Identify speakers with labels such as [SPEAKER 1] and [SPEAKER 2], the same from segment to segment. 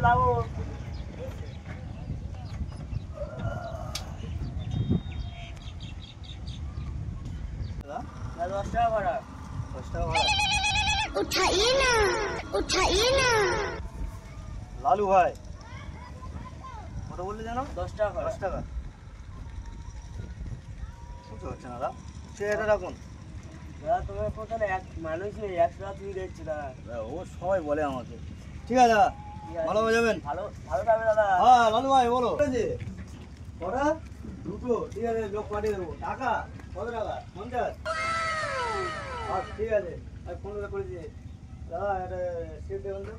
[SPEAKER 1] যাবো। ना 10 টাকা ভাড়া। 10 টাকা ভাড়া।
[SPEAKER 2] उठाइए ना।
[SPEAKER 1] लालू भाई কত বললে জানো? 10 টাকা। 10 টাকা বুঝতে পারছেন দাদা? সে এটা রাখুন দাদা। তোমার কথা না, এক মানুষ নেই 100 টাকা তুমি দিচ্ছি দাদা। ও সবাই বলে আমাকে। ঠিক আছে দাদা, ভালো হয়ে যাবেন। ভালো ভালো থাকবে দাদা। হ্যাঁ লালু ভাই বলো। ঠিক আছে কটা? দুটো। ঠিক আছে লোক পাঠিয়ে দেবো। টাকা কত টাকা? 50। আচ্ছা ঠিক আছে, আমি ফোন করে দিই দাদা। এটা সিট দেবেন তো।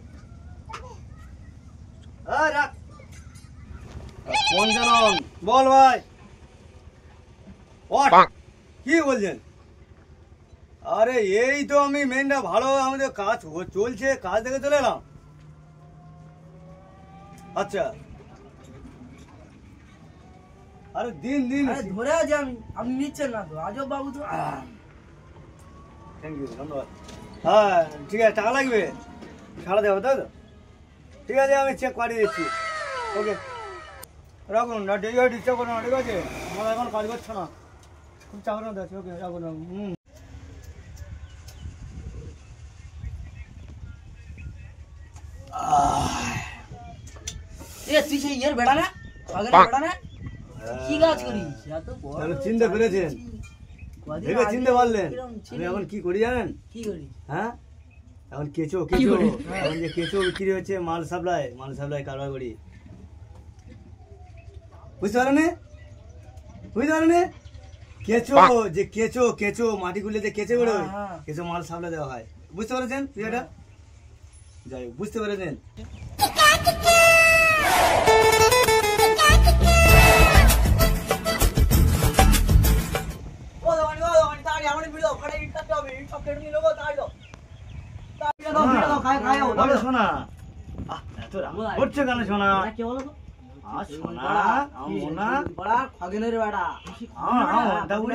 [SPEAKER 1] হ্যাঁ রাখ। পঞ্চানন বল ভাই। কি বলছেন? আরে এই তো আমি মেনটা ভালো, আমাদের কাজ চলছে, কাজ দেখে চলে এলাম। আচ্ছা আরে দিন দিন
[SPEAKER 3] ধরে আছি আমি, আপনি নিচ্ছেন না তো আজব বাবু তো।
[SPEAKER 1] থ্যাংক ইউ, ধন্যবাদ। হ্যাঁ ঠিক আছে, টাকা লাগবে ছাড়া দেবো তাই তো? ঠিক আছে আমি চেক পাঠিয়ে দিচ্ছি। ওকে রাখুন না, ডেলি হয়ে ডিস্টার্ব করো না। ঠিক আছে, আমার এখন কাজ করছে না, খুব চাকরি মধ্যে আছে। ওকে রাখুন।
[SPEAKER 3] তুই সেই ইয়ের বেড়া না, বেড়া না, কি কাজ করিস?
[SPEAKER 1] চিনতে পেরেছেন? ভেবে চিনতে পারলেন? আমি এখন কি করি জানেন?
[SPEAKER 3] কি করি?
[SPEAKER 1] হ্যাঁ এখন কেঁচো এখন যে কেঁচো বিক্রি হচ্ছে, মাল সাপ্লাই কারবার করি। বুঝতে পারেন? কেঁচো যে কেঁচো মাটি গুলে যে কেঁচো বেরোয়, কেঁচো মাল সাপ্লাই দেওয়া হয়। বুঝতে পেরেছেন বিষয়টা? যাই হোক, বুঝতে পেরেছেন? শোনা এত রাগ করছে কেন? শোনা
[SPEAKER 3] খগেনের বেড়া,
[SPEAKER 1] টাকা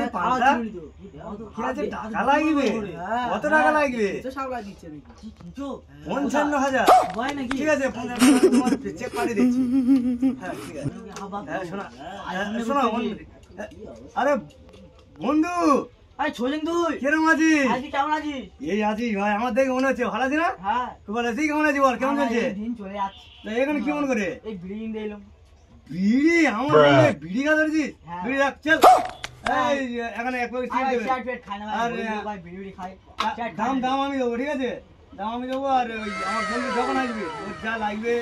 [SPEAKER 1] লাগবে। কত টাকা লাগবে? 55,000। ঠিক আছে চেক পাঠিয়ে দিচ্ছি। হ্যাঁ ঠিক আছে। হ্যাঁ শোনা শোনা আরে বন্ধু, কেমন আছিস?
[SPEAKER 3] কেমন আছিস?
[SPEAKER 1] এই আছিস ভাই, আমার দেখে মনে হচ্ছে ভালো আছিস না?
[SPEAKER 3] হ্যাঁ
[SPEAKER 1] তুই ভালো আছিস? কেমন আছিস বল, কেমন চলছে?
[SPEAKER 3] চলে যাচ্ছে।
[SPEAKER 1] এখানে কেমন করে
[SPEAKER 3] এই বিড়ি কিনতে এলাম।
[SPEAKER 1] বিড়ি? আমার বিড়ি খা ধরেছিস? বিড়ি রাখ চল। এই এখানে এক প্যাকেট সিগারেট দেবে। আর দাম আমি দেবো। ঠিক আছে, দাম আমি দেবো। আর ওই আমার বন্ধু যখন আসবে ওর যা লাগবে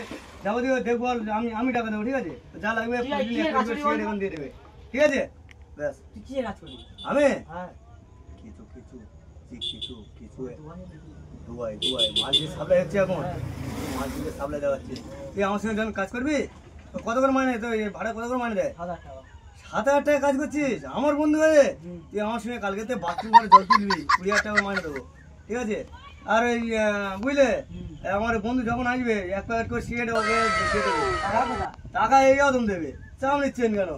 [SPEAKER 1] যাবতীয় দেখবো, আমি টাকা দেবো। ঠিক আছে, যা লাগবে এখন দিয়ে দেবে। ঠিক আছে ব্যাস।
[SPEAKER 3] তুই কি কাজ করবি?
[SPEAKER 1] আমি
[SPEAKER 3] হ্যাঁ
[SPEAKER 1] কিছু দুবাই মাল দিয়ে সাপ্লাই হচ্ছে, এখন মাল দিয়ে সাপ্লাই দেওয়া হচ্ছে। তুই আমার সঙ্গে যখন কাজ করবি তো কত করে মাইনে? তো ভাড়া কত করে মাইনে দেয়? 7,000 টাকা কাজ করছিস আমার বন্ধু হয়ে? তুই আমার সঙ্গে কালকে বাথরুম করে জল তুলবি, 20,000 টাকা মাইনে দেবো। ঠিক আছে, আর ওই বুঝলে আমার বন্ধু যখন আসবে এক প্যাকেট করে সিগারেট ওকে দিয়ে দেবে। টাকা এই রকম দেবে। চাপ নিচ্ছেন কেন?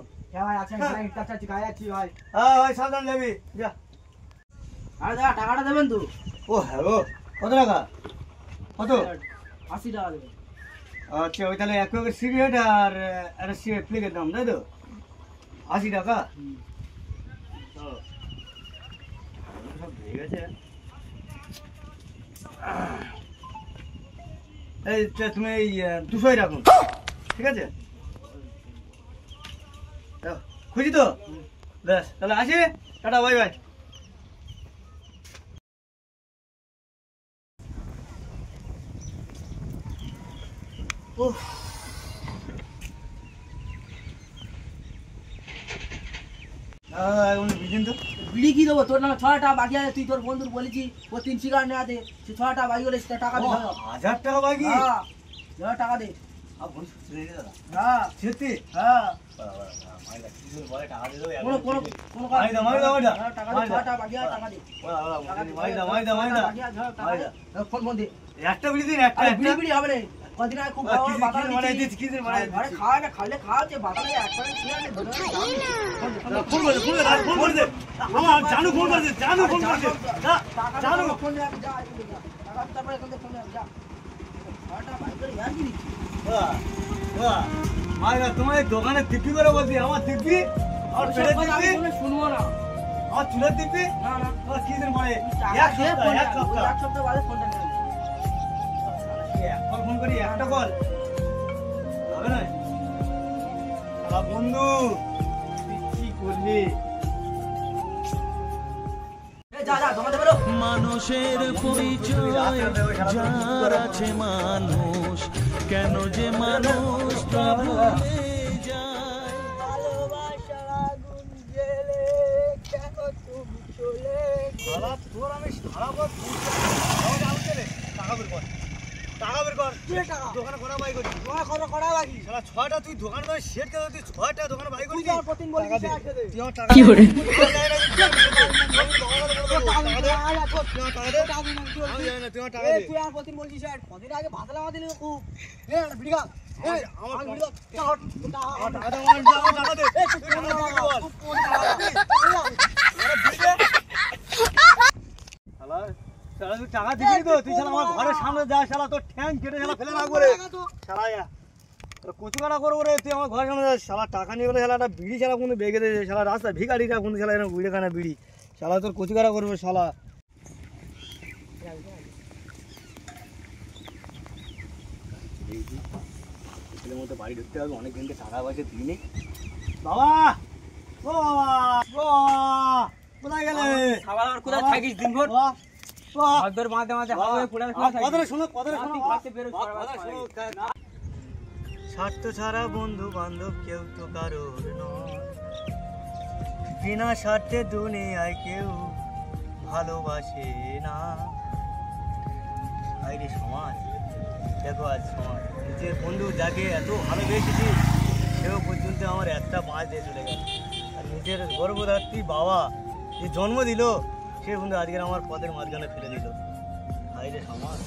[SPEAKER 1] হ্যাঁ ভাই সাবধান যাবি যা।
[SPEAKER 3] আরে দাদা টাকাটা দেবেন তো?
[SPEAKER 1] ও হ্যাঁ গো, কত টাকা? কত?
[SPEAKER 3] 80 টাকা দেবেন।
[SPEAKER 1] আচ্ছা ওই তাহলে এক প্যাকেট সিগারেট আর একটা সিগারেট প্লেকের দাম তাই তো? 80 টাকা। ঠিক আছে, এই তুমি এই 200 রাখুন। ঠিক আছে, খুশি তো? বেশ তাহলে আসি, টাটা বাই বাই।
[SPEAKER 3] বিড়ি কি দেবো? তোর নামে 6 টাকা বাকি আছে, তুই তোর বন্ধুর বলেছি ও 3 সিগারেট নেওয়াতে, সে 6 টাকা বাকি হলে টাকা দে।
[SPEAKER 1] 1000 টাকা বাকি?
[SPEAKER 3] হ্যাঁ টাকা দে।
[SPEAKER 1] হ্যাঁ সত্যি? হ্যাঁ একটা বিড়ি দিন। একটা
[SPEAKER 3] বিড়ি হবে না, কদিন আগে খুব খাওয়ালে খাওয়াচ্ছে বাতালে
[SPEAKER 1] জানু ফোন করেছে, জানু ফোন করেছে, জানু
[SPEAKER 3] ফোন যা ছটা বার করে আর কি দিচ্ছি
[SPEAKER 1] তোমার এই দোকানে টিপি করে বলছি আমার টিপি আর পেটে টিপি
[SPEAKER 3] শুনবো না
[SPEAKER 1] আমার চুলের টিপি
[SPEAKER 3] না না
[SPEAKER 1] তোমার কি দিন পরে
[SPEAKER 3] এক সপ্তাহ বাদে ফোনটা নিয়ে
[SPEAKER 1] এক কল ফোন করি একটা কল হবে না বন্ধু তুই কি করলি
[SPEAKER 3] যা যা দোকানে বেরো
[SPEAKER 4] মানুষের পরিচয় যার আছে মানুষ কেন যে মানুষ ভুলে যায়
[SPEAKER 1] শালা তোর আমি সারা বছর টাকা বের কর টাকা বের কর দোকানে করা বাই করছি
[SPEAKER 3] কড়া লাগি
[SPEAKER 1] শালা 6টা তুই দোকান করে সেট করে তুই 6টা দোকানে বাই করছিস
[SPEAKER 3] প্রতিদিন বলি
[SPEAKER 1] টাকা দে।
[SPEAKER 3] টাকা দে।
[SPEAKER 1] তুই আমার টাকা কি করে টাকা দে আমি জানি না তুই আমার টাকা দে
[SPEAKER 3] তুই আর প্রতিদিন বলছিস কদিন আগে ভাতলা দিলি খুব ভিডিও
[SPEAKER 1] আমার
[SPEAKER 3] ভিডিও
[SPEAKER 1] আমার টাকা দে আমার টাকা দে তুই আমার টাকা বল শালা শালা তুই টাকা দিবি তো তুই শালা আমার ঘরের সামনে যা শালা তোর ঠ্যাং কেটে শালা ফেলে রাখবো রে শালা তোর কচু কাটা করবো রে তুই আমার ঘরের সামনে যা শালা টাকা নিয়ে গেলে শালা একটা বিড়ি শালা কোনো বেগে দে শালা রাস্তা ভিখারিরা কোনো শালা এরকম বিড়ি খানা বিড়ি শালা তোর কচু কাটা করবো শালা ছেলের মধ্যে বাড়ি ঢুকতে হবে অনেক দিনকে টাকা পয়সা দিইনি বাবা ও বাবা ও কোথায় গেলে
[SPEAKER 3] খাবার আর কোথায় থাকিস দিনভর ভাগদর মাঝে মাঝে হাওয়া পুরা
[SPEAKER 1] কথাটা শোনো কথাটা শোনো
[SPEAKER 3] খাতে বেরো
[SPEAKER 1] স্বার্থ ছাড়া বন্ধু বান্ধব কেউ তো কারোর নয় বিনা স্বার্থে দুনিয়ায় কেউ ভালোবাসে না আইরে সমাজ দেখো আজ সমাজ নিজের বন্ধু যাকে এত ভালোবেসেছি সেও পর্যন্ত আমার একটা মাছ দিয়ে চলে গেল আর নিজের গর্ভধাত্রী বাবা যে জন্ম দিল সে বন্ধু আজকের আমার পথের মাঝখানে ফেলে দিল আইরে সমাজ